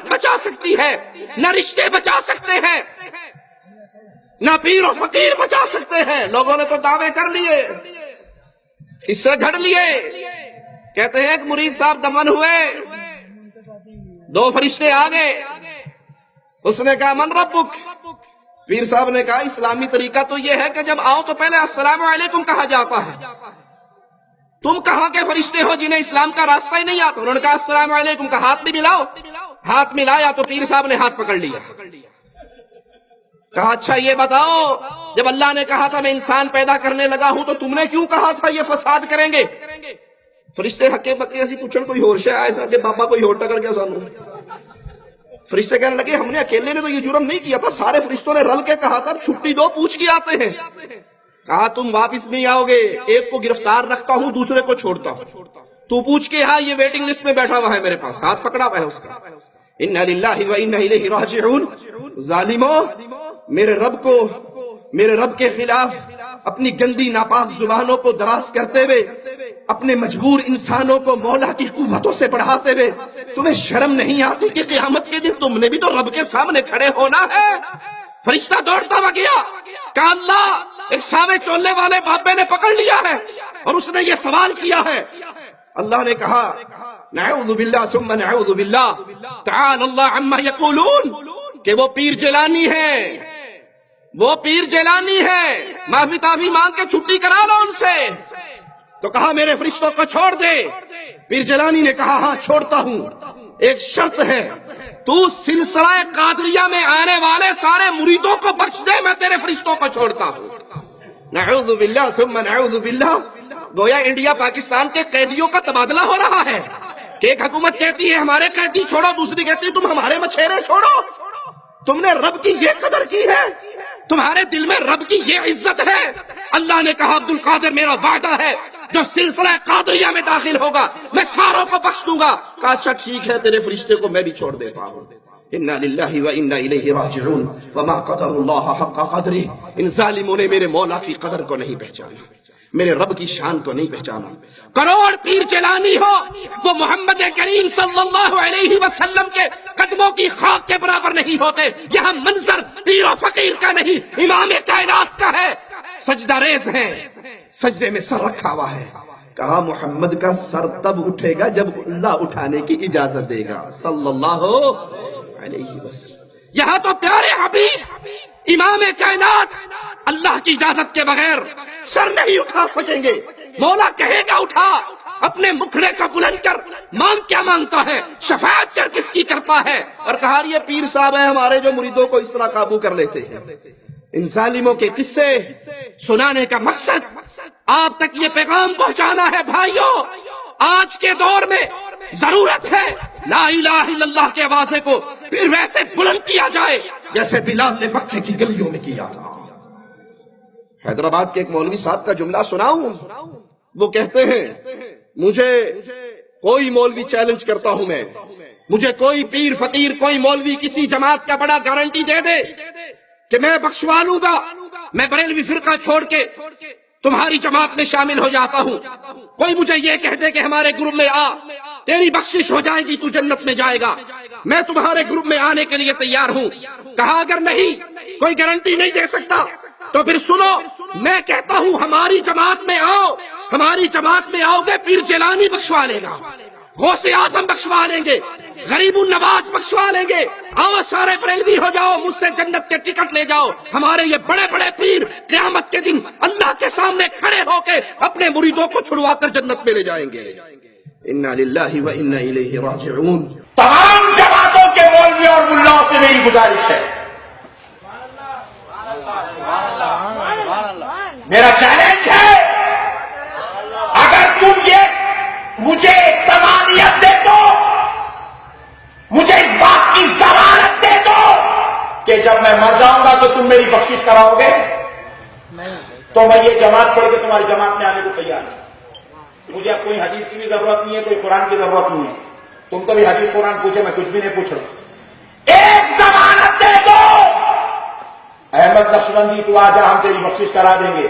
بچا سکتی ہے، نہ رشتے بچا سکتے ہیں، نہ پیر و فقیر بچا سکتے ہیں۔ لوگوں نے تو دعوے کر لیے، اس سے گھڑ لیے۔ کہتے ہیں ایک مرید صاحب دفن ہوئے، 2 فرشتے آ گئے، اس نے کہا من ربک؟ پیر صاحب نے کہا اسلامی طریقہ تو یہ ہے کہ جب آؤ تو پہلے السلام علیکم کہا جاتا ہے، تم کہاں کے فرشتے ہو جنہیں اسلام کا راستہ ہی نہیں آتا؟ انہوں نے کہا السلام علیکم کا ہاتھ بھی ملاؤ۔ ہاتھ ملایا تو پیر صاحب نے ہاتھ پکڑ لیا، کہا اچھا یہ بتاؤ جب اللہ نے کہا تھا میں انسان پیدا کرنے لگا ہوں تو تم نے کیوں کہا تھا یہ فساد کریں گے؟ فرشتے ہکے بکے ایسی پوچھن کوئی ہور شے آئے کہ بابا کوئی ہور ٹکر گیا سانو؟ فرشتے کہنے لگے ہم نے اکیلے نے تو یہ جرم نہیں کیا تھا، سارے فرشتوں نے رل کے کہا تھا چھٹی دو پوچھ کے آتے ہیں۔ کہا تم واپس نہیں آؤ گے، ایک کو گرفتار رکھتا ہوں دوسرے کو چھوڑتا ہوں، تو پوچھ کے ہاں یہ ویٹنگ لسٹ میں بیٹھا ہوا ہے میرے پاس، ہاتھ پکڑا ہوا ہے اس کا۔ اِنَّا لِلَّهِ وَإِنَّا إِلَيْهِ رَاجِعُونَ۔ ظالموں، میرے رب کے خلاف اپنی گندی ناپاک زبانوں کو دراز کرتے ہوئے، اپنے مجبور انسانوں کو مولا کی قوتوں سے بڑھاتے ہوئے، تمہیں شرم نہیں آتی کہ قیامت کے دن تم نے بھی تو رب کے سامنے کھڑے ہونا ہے؟ فرشتہ دوڑتا ہوا گیا، کہا اللہ ایک ساوے چولنے والے بابے نے پکڑ لیا ہے اور اس نے یہ سوال کیا ہے۔ اللہ نے کہا نعوذ باللہ ثم نعوذ باللہ تعالی اللہ عما یقولون، کہ وہ پیر جیلانی ہے، وہ پیر جیلانی ہے، معافی تعافی مانگ کے چھٹی کرا لو ان سے۔ تو کہا میرے فرشتوں کو چھوڑ دے۔ پیر جیلانی نے کہا ہاں چھوڑتا ہوں، ایک شرط ہے، تو سلسلہ قادریہ میں آنے والے سارے مریدوں کو بخش دے، میں تیرے فرشتوں کو چھوڑتا ہوں۔ نعوذ باللہ ثم نعوذ باللہ، گویا انڈیا پاکستان کے قیدیوں کا تبادلہ ہو رہا ہے کہ ایک حکومت کہتی ہے ہمارے قیدی چھوڑو، دوسری کہتی ہے تم ہمارے مچھیرے چھوڑو۔ تم نے رب کی یہ قدر کی ہے، تمہارے دل میں رب کی یہ عزت ہے۔ اللہ نے کہا عبد القادر میرا وعدہ ہے جو سلسلہ قادریہ میں داخل ہوگا میں ساروں کو بخش دوں گا۔ کہا اچھا ٹھیک ہے تیرے فرشتے کو میں بھی چھوڑ دیتا ہوں۔ انا للہ و انا الیہ راجعون وما قدر اللہ حق قدرہ، ان ظالموں نے میرے مولا کی قدر کو نہیں پہچانا، میرے رب کی شان کو نہیں پہچانا۔ کروڑ پیر جیلانی ہو، وہ محمد کریم صلی اللہ علیہ وسلم کے قدموں کی خاک کے برابر نہیں ہوتے۔ یہاں منظر پیر و فقیر کا نہیں، امام کائنات کا ہے۔ سجدہ ریز ہیں، سجدے میں سر رکھا ہوا ہے۔ کہا محمد کا سر تب اٹھے گا جب اللہ اٹھانے کی اجازت دے گا صلی اللہ علیہ وسلم۔ یہاں تو پیارے حبیب امام کائنات اللہ کی اجازت کے بغیر سر نہیں اٹھا سکیں گے۔ مولا کہے گا اٹھا، اپنے مکھڑے کا بلند کر، مانگ کیا مانگتا ہے، شفاعت کر کس کی کرتا ہے۔ اور کہا یہ پیر صاحب ہیں ہمارے جو مریدوں کو اس طرح قابو کر لیتے ہیں۔ ان ظالموں کے قصے سنانے کا مقصد آپ تک یہ پیغام پہنچانا ہے بھائیوں، آج کے دور میں ضرورت ہے لا الہ الا اللہ کے آوازے کو پھر ویسے بلند کیا جائے جیسے بلال نے مکے کی گلیوں میں کیا تھا۔ حیدرآباد کے ایک مولوی صاحب کا جملہ سناؤں، وہ کہتے ہیں مجھے کوئی مولوی چیلنج کرتا ہوں میں، مجھے کوئی پیر فقیر کوئی مولوی کسی جماعت کا بڑا گارنٹی دے دے کہ میں بخشوا لوں گا، میں بریلوی فرقہ چھوڑ کے تمہاری جماعت میں شامل ہو جاتا ہوں۔ کوئی مجھے یہ کہہ دے کہ ہمارے گروپ میں آ، تیری بخشش ہو جائے گی، تو جنت میں جائے گا، میں تمہارے گروپ میں آنے کے لیے تیار ہوں۔ کہا اگر نہیں کوئی گارنٹی نہیں دے سکتا تو پھر سنو، میں کہتا ہوں ہماری جماعت میں آؤ، ہماری جماعت میں آؤ گے پیر جیلانی بخشوا لے گا، غوث اعظم بخشوا لیں گے، غریب النواز بخشوا لیں گے، آؤ سارے بریلوی ہو جاؤ، مجھ سے جنت کے ٹکٹ لے جاؤ۔ ہمارے یہ بڑے بڑے پیر قیامت کے دن اللہ کے سامنے کھڑے ہو کے اپنے مریدوں کو چھڑوا کر جنت میں لے جائیں گے۔ انا للہ و انا الیہ راجعون۔ تمام جماعتوں کے مولویوں اور ملاؤں سے میری گزارش ہے، میرا چیلنج ہے، اگر تم یہ مجھے ضمانت دے دو، مجھے اس بات کی ضمانت دے دو کہ جب میں مر جاؤں گا تو تم میری بخشش کراؤ گے، تو میں یہ جماعت چھوڑ کے تمہاری جماعت میں آنے کو تیار ہوں۔ مجھے اب کوئی حدیث کی بھی ضرورت نہیں ہے، کوئی قرآن کی ضرورت نہیں ہے، تم تو بھی حدیث قرآن پوچھے، میں کچھ بھی نہیں پوچھ رہا۔ ایک ضمانت دے دو، احمد نقشبندی تو آ جا، ہم تیری بخشش کرا دیں گے۔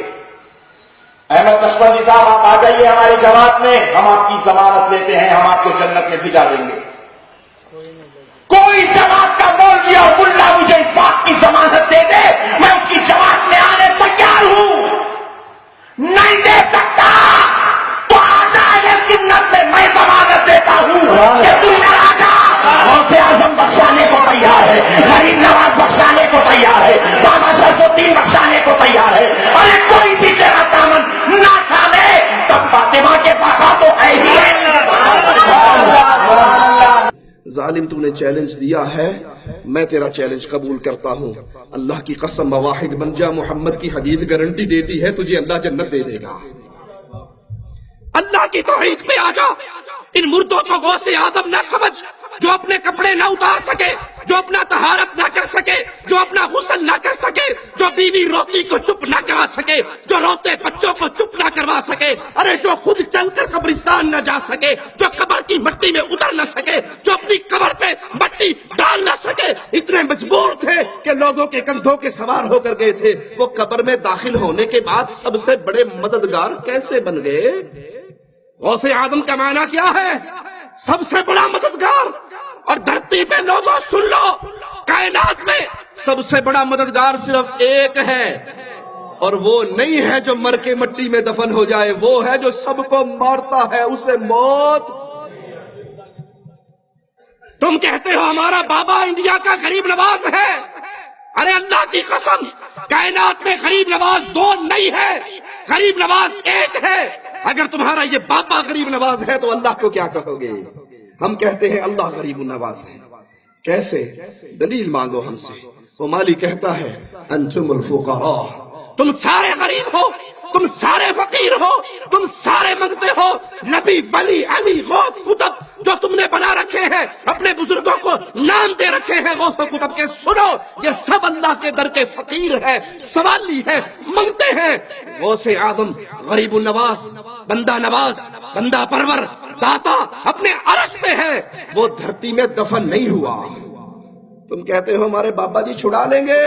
احمد نقشبندی صاحب آپ آ جائیے ہماری جماعت میں، ہم آپ کی ضمانت لیتے ہیں، ہم آپ کو جنت میں بھجا دیں گے۔ کوئی دین بخشانے کو تیار ہے. ارے کوئی بھی تیرا دامن نہ کھا لے تب فاطمہ کے پاپا تو ہے ہی. ظالم تو نے چیلنج دیا ہے، میں تیرا چیلنج قبول کرتا ہوں. اللہ کی قسم واحد بن جا، محمد کی حدیث گارنٹی دیتی ہے تجھے اللہ جنت دے دے گا. اللہ کی توحید پہ آ جا. ان مردوں کو غوث آدم نہ سمجھ جو اپنے کپڑے نہ اتار سکے، جو اپنا طہارت نہ کر سکے، جو اپنا غسل نہ کر سکے، جو بیوی روتی کو چپ نہ کرا سکے، جو روتے بچوں کو چپ نہ کروا سکے، ارے جو خود چل کر قبرستان نہ جا سکے، جو قبر کی مٹی میں اتر نہ سکے، جو اپنی قبر پہ مٹی ڈال نہ سکے، اتنے مجبور تھے کہ لوگوں کے کندھوں کے سوار ہو کر گئے تھے. وہ قبر میں داخل ہونے کے بعد سب سے بڑے مددگار کیسے بن گئے؟ غوث آدم کا معنی کیا ہے؟ سب سے بڑا مددگار. اور دھرتی پہ لوگوں سن لو، کائنات میں سب سے بڑا مددگار صرف ایک ہے، اور وہ نہیں ہے جو مر کے مٹی میں دفن ہو جائے، وہ ہے جو سب کو مارتا ہے، اسے موت. تم کہتے ہو ہمارا بابا انڈیا کا غریب نواز ہے. ارے اللہ کی قسم، کائنات میں غریب نواز دو نہیں ہے، غریب نواز ایک ہے. اگر تمہارا یہ بابا غریب نواز ہے تو اللہ کو کیا کہو گے؟ ہم کہتے ہیں اللہ غریب نواز ہے. کیسے؟ دلیل مانگو ہم سے. وہ مالی کہتا ہے انتم الفقراء، تم سارے غریب ہو، تم سارے فقیر ہو، تم سارے منگتے ہو. نبی، ولی، علی، غوث، قطب جو تم نے بنا رکھے ہیں، اپنے بزرگوں کو نام دے رکھے ہیں غوث و قطب کے، سنو یہ سب اللہ کے در کے فقیر ہے، سوالی ہے، منگتے ہیں. غوث آدم غریب النواز، بندہ نواز، بندہ پرور، داتا اپنے عرش پہ ہے، وہ دھرتی میں دفن نہیں ہوا. تم کہتے ہو ہمارے بابا جی چھڑا لیں گے،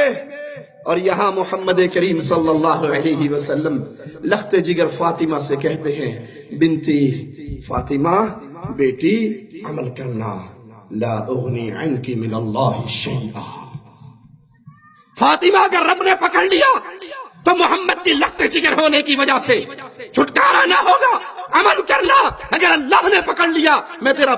اور یہاں محمد کریم صلی اللہ علیہ وسلم لخت جگر فاطمہ سے کہتے ہیں بنتی فاطمہ، بیٹی عمل کرنا، لا اغنی عنکی من اللہ شیئا. فاطمہ اگر رب نے پکڑ لیا تو محمد کی لخت جگر ہونے کی وجہ سے چھٹکارا نہ ہوگا. عمل کرنا، اگر اللہ نے پکڑ لیا میں تیرا